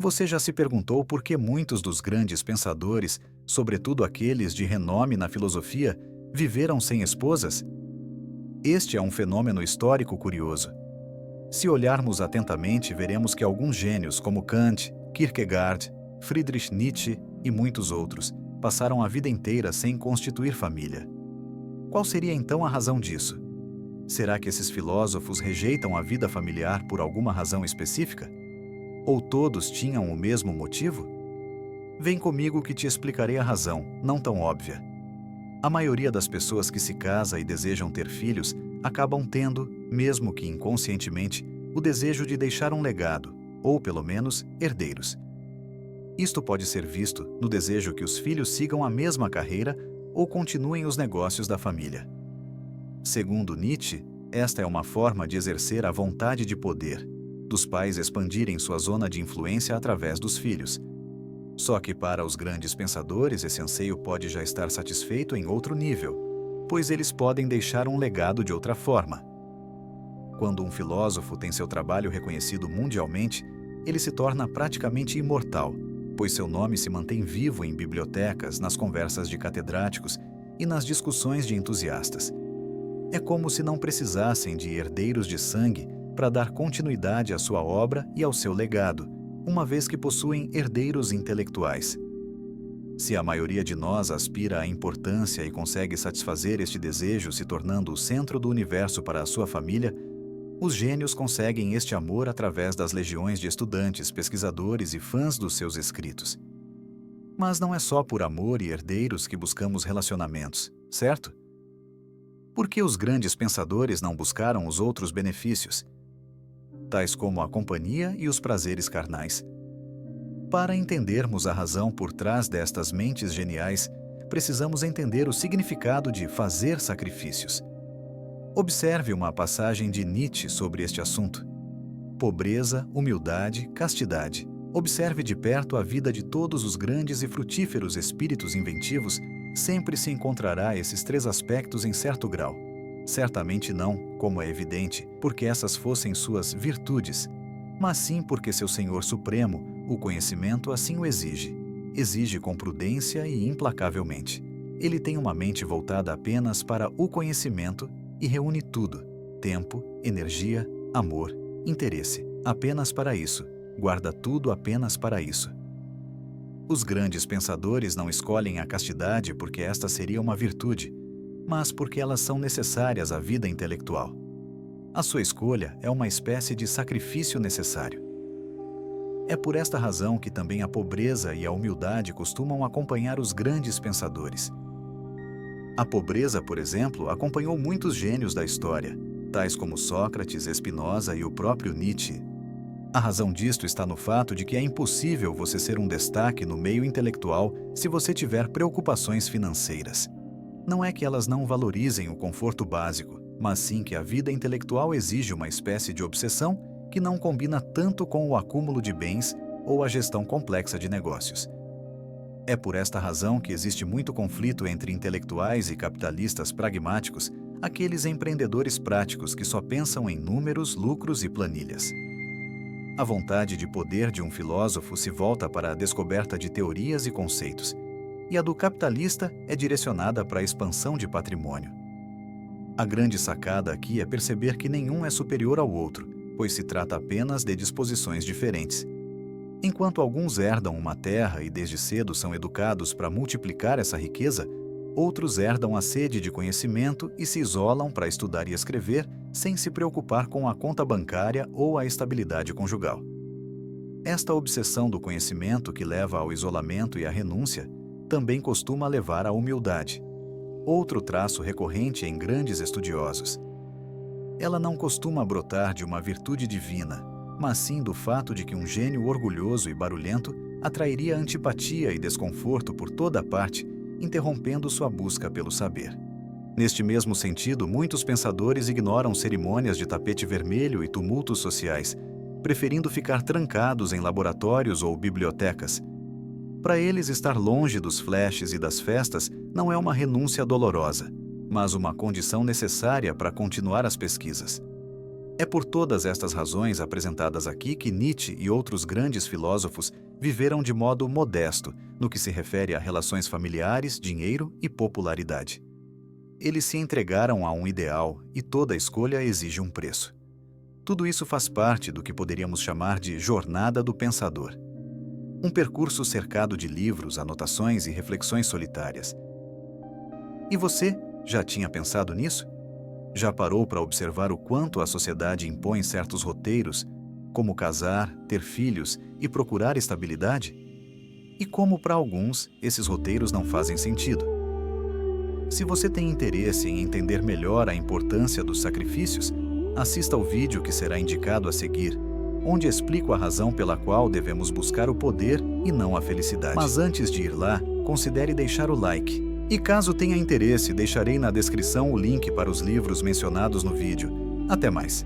Você já se perguntou por que muitos dos grandes pensadores, sobretudo aqueles de renome na filosofia, viveram sem esposas? Este é um fenômeno histórico curioso. Se olharmos atentamente, veremos que alguns gênios como Kant, Kierkegaard, Friedrich Nietzsche e muitos outros passaram a vida inteira sem constituir família. Qual seria então a razão disso? Será que esses filósofos rejeitam a vida familiar por alguma razão específica? Ou todos tinham o mesmo motivo? Vem comigo que te explicarei a razão, não tão óbvia. A maioria das pessoas que se casa e desejam ter filhos acabam tendo, mesmo que inconscientemente, o desejo de deixar um legado, ou pelo menos herdeiros. Isto pode ser visto no desejo que os filhos sigam a mesma carreira ou continuem os negócios da família. Segundo Nietzsche, esta é uma forma de exercer a vontade de poder, dos pais expandirem sua zona de influência através dos filhos. Só que para os grandes pensadores esse anseio pode já estar satisfeito em outro nível, pois eles podem deixar um legado de outra forma. Quando um filósofo tem seu trabalho reconhecido mundialmente, ele se torna praticamente imortal, pois seu nome se mantém vivo em bibliotecas, nas conversas de catedráticos e nas discussões de entusiastas. É como se não precisassem de herdeiros de sangue para dar continuidade à sua obra e ao seu legado, uma vez que possuem herdeiros intelectuais. Se a maioria de nós aspira à importância e consegue satisfazer este desejo se tornando o centro do universo para a sua família, os gênios conseguem este amor através das legiões de estudantes, pesquisadores e fãs dos seus escritos. Mas não é só por amor e herdeiros que buscamos relacionamentos, certo? Por que os grandes pensadores não buscaram os outros benefícios, tais como a companhia e os prazeres carnais? Para entendermos a razão por trás destas mentes geniais, precisamos entender o significado de fazer sacrifícios. Observe uma passagem de Nietzsche sobre este assunto. Pobreza, humildade, castidade. Observe de perto a vida de todos os grandes e frutíferos espíritos inventivos. Sempre se encontrará esses três aspectos em certo grau. Certamente não, como é evidente, porque essas fossem suas virtudes, mas sim porque seu Senhor Supremo, o conhecimento, assim o exige. Exige com prudência e implacavelmente. Ele tem uma mente voltada apenas para o conhecimento e reúne tudo: tempo, energia, amor, interesse, apenas para isso. Guarda tudo apenas para isso. Os grandes pensadores não escolhem a castidade porque esta seria uma virtude, mas porque elas são necessárias à vida intelectual. A sua escolha é uma espécie de sacrifício necessário. É por esta razão que também a pobreza e a humildade costumam acompanhar os grandes pensadores. A pobreza, por exemplo, acompanhou muitos gênios da história, tais como Sócrates, Spinoza e o próprio Nietzsche. A razão disto está no fato de que é impossível você ser um destaque no meio intelectual se você tiver preocupações financeiras. Não é que elas não valorizem o conforto básico, mas sim que a vida intelectual exige uma espécie de obsessão que não combina tanto com o acúmulo de bens ou a gestão complexa de negócios. É por esta razão que existe muito conflito entre intelectuais e capitalistas pragmáticos, aqueles empreendedores práticos que só pensam em números, lucros e planilhas. A vontade de poder de um filósofo se volta para a descoberta de teorias e conceitos, e a do capitalista é direcionada para a expansão de patrimônio. A grande sacada aqui é perceber que nenhum é superior ao outro, pois se trata apenas de disposições diferentes. Enquanto alguns herdam uma terra e desde cedo são educados para multiplicar essa riqueza, outros herdam a sede de conhecimento e se isolam para estudar e escrever sem se preocupar com a conta bancária ou a estabilidade conjugal. Esta obsessão do conhecimento que leva ao isolamento e à renúncia também costuma levar à humildade, outro traço recorrente em grandes estudiosos. Ela não costuma brotar de uma virtude divina, mas sim do fato de que um gênio orgulhoso e barulhento atrairia antipatia e desconforto por toda parte, interrompendo sua busca pelo saber. Neste mesmo sentido, muitos pensadores ignoram cerimônias de tapete vermelho e tumultos sociais, preferindo ficar trancados em laboratórios ou bibliotecas. Para eles, estar longe dos flashes e das festas não é uma renúncia dolorosa, mas uma condição necessária para continuar as pesquisas. É por todas estas razões apresentadas aqui que Nietzsche e outros grandes filósofos viveram de modo modesto no que se refere a relações familiares, dinheiro e popularidade. Eles se entregaram a um ideal e toda escolha exige um preço. Tudo isso faz parte do que poderíamos chamar de jornada do pensador. Um percurso cercado de livros, anotações e reflexões solitárias. E você, já tinha pensado nisso? Já parou para observar o quanto a sociedade impõe certos roteiros, como casar, ter filhos e procurar estabilidade? E como para alguns, esses roteiros não fazem sentido. Se você tem interesse em entender melhor a importância dos sacrifícios, assista ao vídeo que será indicado a seguir, onde explico a razão pela qual devemos buscar o poder e não a felicidade. Mas antes de ir lá, considere deixar o like. E caso tenha interesse, deixarei na descrição o link para os livros mencionados no vídeo. Até mais!